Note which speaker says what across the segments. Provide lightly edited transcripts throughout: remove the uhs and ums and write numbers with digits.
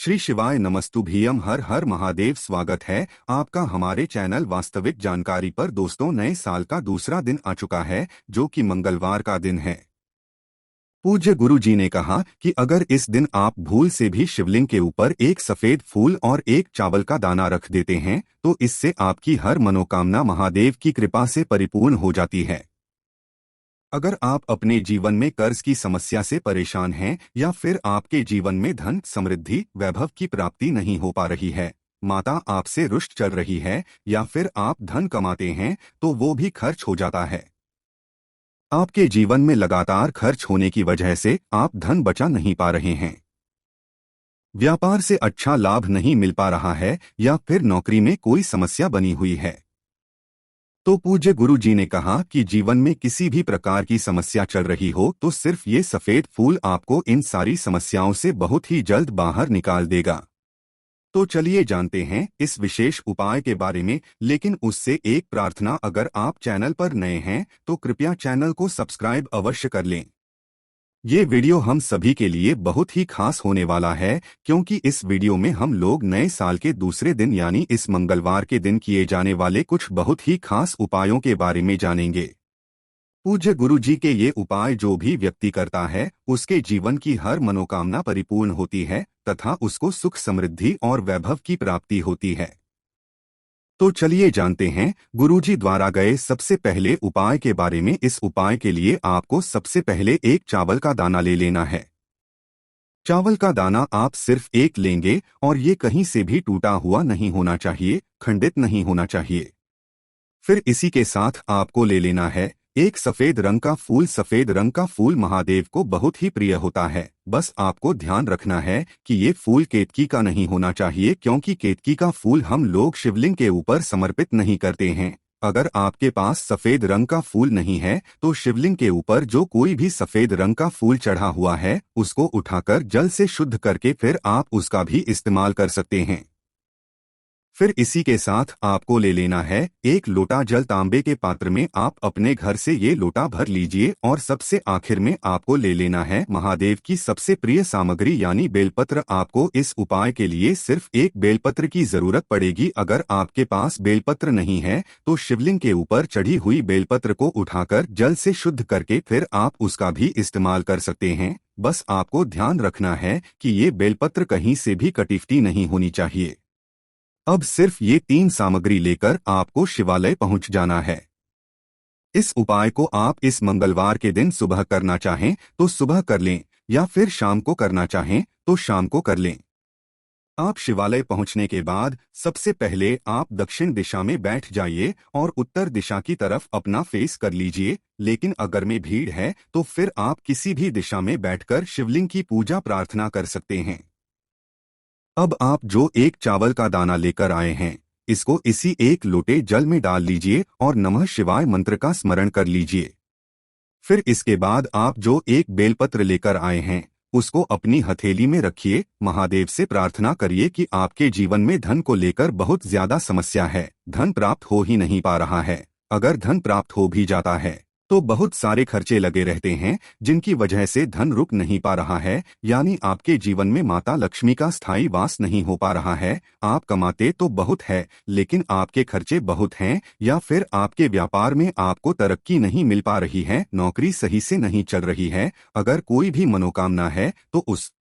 Speaker 1: श्री शिवाय नमस्तुभ्यम। हर हर महादेव। स्वागत है आपका हमारे चैनल वास्तविक जानकारी पर। दोस्तों, नए साल का दूसरा दिन आ चुका है, जो कि मंगलवार का दिन है। पूज्य गुरु जी ने कहा कि अगर इस दिन आप भूल से भी शिवलिंग के ऊपर एक सफेद फूल और एक चावल का दाना रख देते हैं तो इससे आपकी हर मनोकामना महादेव की कृपा से परिपूर्ण हो जाती है। अगर आप अपने जीवन में कर्ज की समस्या से परेशान हैं या फिर आपके जीवन में धन, समृद्धि, वैभव की प्राप्ति नहीं हो पा रही है, माता आपसे रुष्ट चल रही है या फिर आप धन कमाते हैं तो वो भी खर्च हो जाता है, आपके जीवन में लगातार खर्च होने की वजह से आप धन बचा नहीं पा रहे हैं, व्यापार से अच्छा लाभ नहीं मिल पा रहा है या फिर नौकरी में कोई समस्या बनी हुई है, तो पूज्य गुरु जी ने कहा कि जीवन में किसी भी प्रकार की समस्या चल रही हो तो सिर्फ ये सफेद फूल आपको इन सारी समस्याओं से बहुत ही जल्द बाहर निकाल देगा। तो चलिए जानते हैं इस विशेष उपाय के बारे में, लेकिन उससे एक प्रार्थना, अगर आप चैनल पर नए हैं तो कृपया चैनल को सब्सक्राइब अवश्य कर लें। ये वीडियो हम सभी के लिए बहुत ही खास होने वाला है, क्योंकि इस वीडियो में हम लोग नए साल के दूसरे दिन यानी इस मंगलवार के दिन किए जाने वाले कुछ बहुत ही खास उपायों के बारे में जानेंगे। पूज्य गुरु जी के ये उपाय जो भी व्यक्ति करता है उसके जीवन की हर मनोकामना परिपूर्ण होती है तथा उसको सुख, समृद्धि और वैभव की प्राप्ति होती है। तो चलिए जानते हैं गुरुजी द्वारा गए सबसे पहले उपाय के बारे में। इस उपाय के लिए आपको सबसे पहले एक चावल का दाना ले लेना है। चावल का दाना आप सिर्फ एक लेंगे और ये कहीं से भी टूटा हुआ नहीं होना चाहिए, खंडित नहीं होना चाहिए। फिर इसी के साथ आपको ले लेना है एक सफेद रंग का फूल। सफेद रंग का फूल महादेव को बहुत ही प्रिय होता है। बस आपको ध्यान रखना है कि ये फूल केतकी का नहीं होना चाहिए, क्योंकि केतकी का फूल हम लोग शिवलिंग के ऊपर समर्पित नहीं करते हैं। अगर आपके पास सफेद रंग का फूल नहीं है तो शिवलिंग के ऊपर जो कोई भी सफेद रंग का फूल चढ़ा हुआ है उसको उठाकर जल से शुद्ध करके फिर आप उसका भी इस्तेमाल कर सकते हैं। फिर इसी के साथ आपको ले लेना है एक लोटा जल। तांबे के पात्र में आप अपने घर से ये लोटा भर लीजिए और सबसे आखिर में आपको ले लेना है महादेव की सबसे प्रिय सामग्री यानी बेलपत्र। आपको इस उपाय के लिए सिर्फ एक बेलपत्र की जरूरत पड़ेगी। अगर आपके पास बेलपत्र नहीं है तो शिवलिंग के ऊपर चढ़ी हुई बेलपत्र को उठाकर जल से शुद्ध करके फिर आप उसका भी इस्तेमाल कर सकते हैं। बस आपको ध्यान रखना है कि ये बेलपत्र कहीं से भी कटीफटी नहीं होनी चाहिए। अब सिर्फ ये तीन सामग्री लेकर आपको शिवालय पहुंच जाना है। इस उपाय को आप इस मंगलवार के दिन सुबह करना चाहें तो सुबह कर लें या फिर शाम को करना चाहें तो शाम को कर लें। आप शिवालय पहुंचने के बाद सबसे पहले आप दक्षिण दिशा में बैठ जाइए और उत्तर दिशा की तरफ अपना फेस कर लीजिए। लेकिन अगर में भीड़ है तो फिर आप किसी भी दिशा में बैठकर शिवलिंग की पूजा प्रार्थना कर सकते हैं। अब आप जो एक चावल का दाना लेकर आए हैं इसको इसी एक लोटे जल में डाल लीजिए और नमः शिवाय मंत्र का स्मरण कर लीजिए। फिर इसके बाद आप जो एक बेलपत्र लेकर आए हैं उसको अपनी हथेली में रखिए। महादेव से प्रार्थना करिए कि आपके जीवन में धन को लेकर बहुत ज्यादा समस्या है, धन प्राप्त हो ही नहीं पा रहा है। अगर धन प्राप्त हो भी जाता है तो बहुत सारे खर्चे लगे रहते हैं जिनकी वजह से धन रुक नहीं पा रहा है, यानी आपके जीवन में माता लक्ष्मी का स्थायी वास नहीं हो पा रहा है। आप कमाते तो बहुत है लेकिन आपके खर्चे बहुत हैं, या फिर आपके व्यापार में आपको तरक्की नहीं मिल पा रही है, नौकरी सही से नहीं चल रही है। अगर कोई भी मनोकामना है तो उस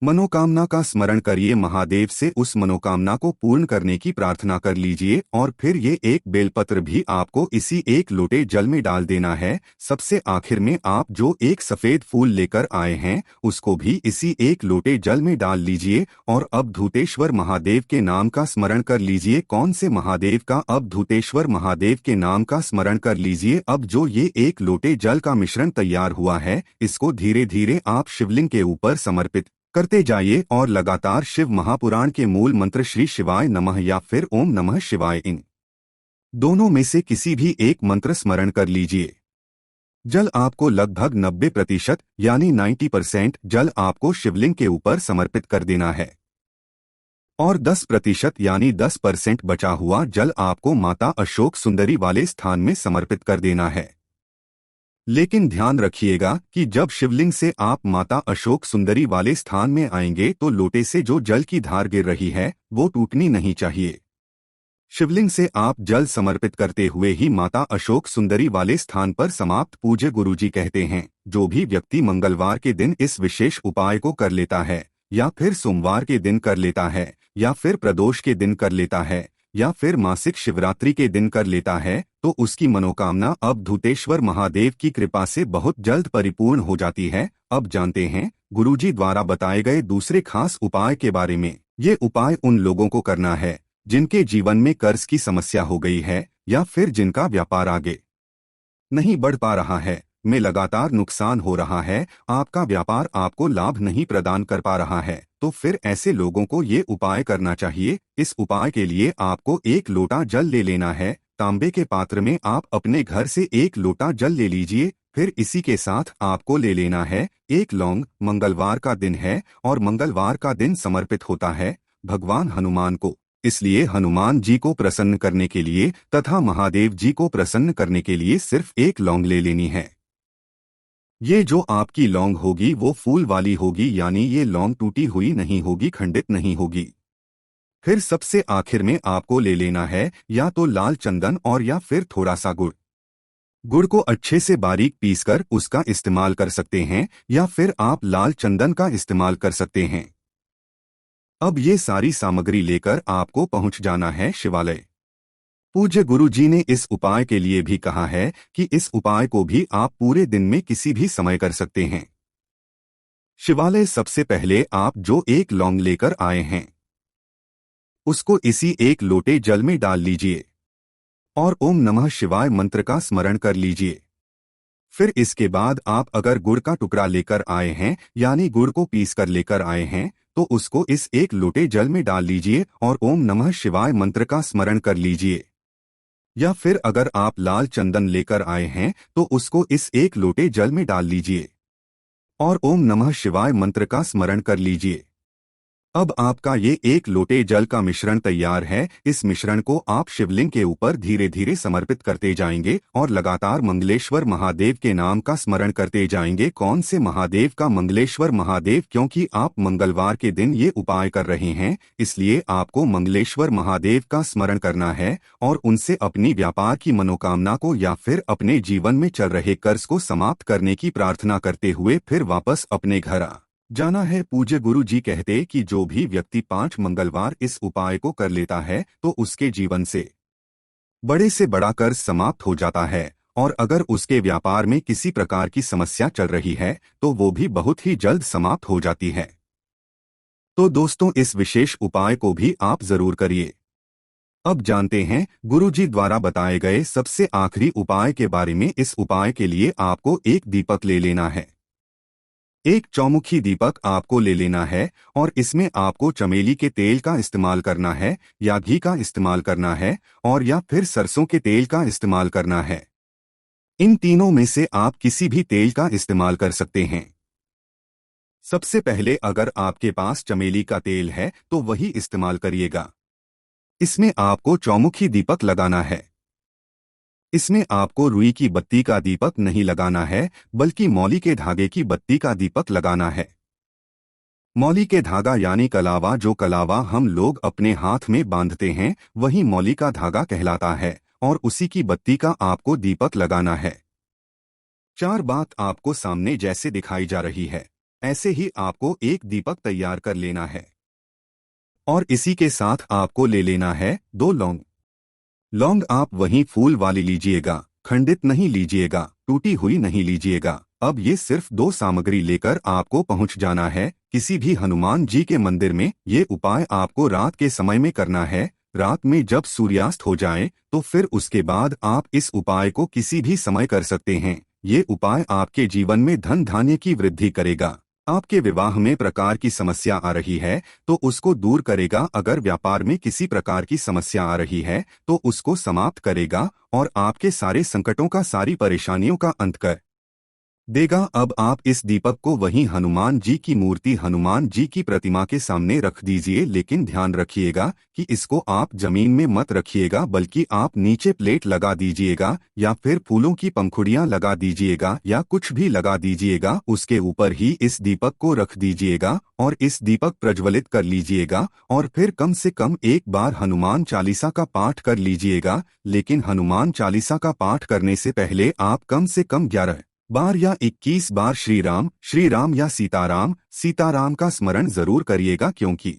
Speaker 1: मनोकामना का स्मरण करिए, महादेव से उस मनोकामना को पूर्ण करने की प्रार्थना कर लीजिए और फिर ये एक बेलपत्र भी आपको इसी एक लोटे जल में डाल देना है। सबसे आखिर में आप जो एक सफेद फूल लेकर आए हैं उसको भी इसी एक लोटे जल में डाल लीजिए और अवधूतेश्वर महादेव के नाम का स्मरण कर लीजिए। कौन से महादेव का? अवधूतेश्वर महादेव के नाम का स्मरण कर लीजिए। अब जो ये एक लोटे जल का मिश्रण तैयार हुआ है इसको धीरे धीरे आप शिवलिंग के ऊपर समर्पित करते जाइए और लगातार शिव महापुराण के मूल मंत्र श्री शिवाय नमः या फिर ओम नमः शिवाय, इन दोनों में से किसी भी एक मंत्र स्मरण कर लीजिए। जल आपको लगभग 90% यानी 90% जल आपको शिवलिंग के ऊपर समर्पित कर देना है और 10% यानी 10% बचा हुआ जल आपको माता अशोक सुंदरी वाले स्थान में समर्पित कर देना है। लेकिन ध्यान रखिएगा कि जब शिवलिंग से आप माता अशोक सुंदरी वाले स्थान में आएंगे तो लोटे से जो जल की धार गिर रही है वो टूटनी नहीं चाहिए। शिवलिंग से आप जल समर्पित करते हुए ही माता अशोक सुंदरी वाले स्थान पर समाप्त। पूज्य गुरुजी कहते हैं, जो भी व्यक्ति मंगलवार के दिन इस विशेष उपाय को कर लेता है, या फिर सोमवार के दिन कर लेता है, या फिर प्रदोष के दिन कर लेता है, या फिर मासिक शिवरात्रि के दिन कर लेता है, तो उसकी मनोकामना अब धूतेश्वर महादेव की कृपा से बहुत जल्द परिपूर्ण हो जाती है। अब जानते हैं गुरुजी द्वारा बताए गए दूसरे खास उपाय के बारे में। ये उपाय उन लोगों को करना है जिनके जीवन में कर्ज की समस्या हो गई है, या फिर जिनका व्यापार आगे नहीं बढ़ पा रहा है, में लगातार नुकसान हो रहा है, आपका व्यापार आपको लाभ नहीं प्रदान कर पा रहा है, तो फिर ऐसे लोगों को ये उपाय करना चाहिए। इस उपाय के लिए आपको 1 लोटा जल ले लेना है। तांबे के पात्र में आप अपने घर से 1 लोटा जल ले लीजिए। फिर इसी के साथ आपको ले लेना है 1 लौंग। मंगलवार का दिन है और मंगलवार का दिन समर्पित होता है भगवान हनुमान को, इसलिए हनुमान जी को प्रसन्न करने के लिए तथा महादेव जी को प्रसन्न करने के लिए सिर्फ 1 लौंग ले लेनी है। ये जो आपकी लौंग होगी वो फूल वाली होगी, यानी ये लौंग टूटी हुई नहीं होगी, खंडित नहीं होगी। फिर सबसे आखिर में आपको ले लेना है या तो लाल चंदन और या फिर थोड़ा सा गुड़। गुड़ को अच्छे से बारीक पीसकर उसका इस्तेमाल कर सकते हैं, या फिर आप लाल चंदन का इस्तेमाल कर सकते हैं। अब ये सारी सामग्री लेकर आपको पहुंच जाना है शिवालय। पूज्य गुरु जी ने इस उपाय के लिए भी कहा है कि इस उपाय को भी आप पूरे दिन में किसी भी समय कर सकते हैं। शिवालय सबसे पहले आप जो 1 लौंग लेकर आए हैं उसको इसी 1 लोटे जल में डाल लीजिए और ओम नमः शिवाय मंत्र का स्मरण कर लीजिए। फिर इसके बाद आप अगर गुड़ का टुकड़ा लेकर आए हैं, यानी गुड़ को पीस कर लेकर आए हैं, तो उसको इस 1 लोटे जल में डाल लीजिए और ओम नमः शिवाय मंत्र का स्मरण कर लीजिए। या फिर अगर आप लाल चंदन लेकर आए हैं तो उसको इस 1 लोटे जल में डाल लीजिए और ओम नमः शिवाय मंत्र का स्मरण कर लीजिए। अब आपका ये 1 लोटे जल का मिश्रण तैयार है। इस मिश्रण को आप शिवलिंग के ऊपर धीरे धीरे समर्पित करते जाएंगे और लगातार मंगलेश्वर महादेव के नाम का स्मरण करते जाएंगे। कौन से महादेव का? मंगलेश्वर महादेव, क्योंकि आप मंगलवार के दिन ये उपाय कर रहे हैं, इसलिए आपको मंगलेश्वर महादेव का स्मरण करना है और उनसे अपनी व्यापार की मनोकामना को या फिर अपने जीवन में चल रहे कर्ज को समाप्त करने की प्रार्थना करते हुए फिर वापस अपने घर आ जाना है। पूज्य गुरु जी कहते कि जो भी व्यक्ति 5 मंगलवार इस उपाय को कर लेता है तो उसके जीवन से बड़ा कर्ज समाप्त हो जाता है, और अगर उसके व्यापार में किसी प्रकार की समस्या चल रही है तो वो भी बहुत ही जल्द समाप्त हो जाती है। तो दोस्तों, इस विशेष उपाय को भी आप जरूर करिए। अब जानते हैं गुरु जी द्वारा बताए गए सबसे आखिरी उपाय के बारे में। इस उपाय के लिए आपको 1 दीपक ले लेना है। 1 चौमुखी दीपक आपको ले लेना है और इसमें आपको चमेली के तेल का इस्तेमाल करना है, या घी का इस्तेमाल करना है, और या फिर सरसों के तेल का इस्तेमाल करना है। इन तीनों में से आप किसी भी तेल का इस्तेमाल कर सकते हैं। सबसे पहले अगर आपके पास चमेली का तेल है तो वही इस्तेमाल करिएगा। इसमें आपको चौमुखी दीपक लगाना है। इसमें आपको रुई की बत्ती का दीपक नहीं लगाना है, बल्कि मौली के धागे की बत्ती का दीपक लगाना है। मौली के धागा यानी कलावा, जो कलावा हम लोग अपने हाथ में बांधते हैं, वही मौली का धागा कहलाता है, और उसी की बत्ती का आपको दीपक लगाना है। 4 बात आपको सामने जैसे दिखाई जा रही है, ऐसे ही आपको 1 दीपक तैयार कर लेना है। और इसी के साथ आपको ले लेना है 2 लौंग। लौंग आप वहीं फूल वाली लीजिएगा, खंडित नहीं लीजिएगा, टूटी हुई नहीं लीजिएगा। अब ये सिर्फ 2 सामग्री लेकर आपको पहुंच जाना है किसी भी हनुमान जी के मंदिर में। ये उपाय आपको रात के समय में करना है। रात में जब सूर्यास्त हो जाए तो फिर उसके बाद आप इस उपाय को किसी भी समय कर सकते हैं। ये उपाय आपके जीवन में धन धान्य की वृद्धि करेगा। आपके विवाह में प्रकार की समस्या आ रही है तो उसको दूर करेगा। अगर व्यापार में किसी प्रकार की समस्या आ रही है तो उसको समाप्त करेगा और आपके सारे संकटों का, सारी परेशानियों का अंत कर देगा। अब आप इस दीपक को वहीं हनुमान जी की मूर्ति, हनुमान जी की प्रतिमा के सामने रख दीजिए, लेकिन ध्यान रखिएगा कि इसको आप जमीन में मत रखिएगा, बल्कि आप नीचे प्लेट लगा दीजिएगा या फिर फूलों की पंखुड़ियां लगा दीजिएगा या कुछ भी लगा दीजिएगा, उसके ऊपर ही इस दीपक को रख दीजिएगा और इस दीपक प्रज्वलित कर लीजिएगा। और फिर कम से कम एक बार हनुमान चालीसा का पाठ कर लीजिएगा। लेकिन हनुमान चालीसा का पाठ करने से पहले आप कम से कम 11 बार या 21 बार श्री राम या सीताराम का स्मरण जरूर करिएगा, क्योंकि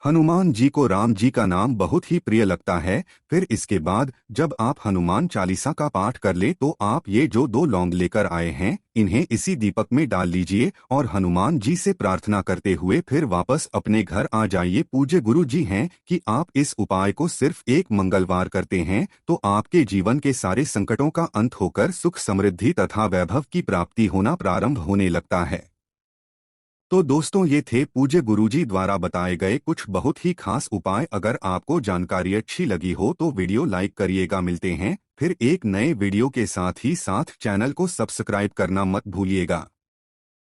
Speaker 1: हनुमान जी को राम जी का नाम बहुत ही प्रिय लगता है। फिर इसके बाद जब आप हनुमान चालीसा का पाठ कर ले तो आप ये जो 2 लौंग लेकर आए हैं, इन्हें इसी दीपक में डाल लीजिए और हनुमान जी से प्रार्थना करते हुए फिर वापस अपने घर आ जाइए। पूज्य गुरु जी हैं कि आप इस उपाय को सिर्फ एक मंगलवार करते हैं तो आपके जीवन के सारे संकटों का अंत होकर सुख, समृद्धि तथा वैभव की प्राप्ति होना प्रारंभ होने लगता है। तो दोस्तों, ये थे पूज्य गुरुजी द्वारा बताए गए कुछ बहुत ही खास उपाय। अगर आपको जानकारी अच्छी लगी हो तो वीडियो लाइक करिएगा। मिलते हैं फिर एक नए वीडियो के साथ ही साथ चैनल को सब्सक्राइब करना मत भूलिएगा।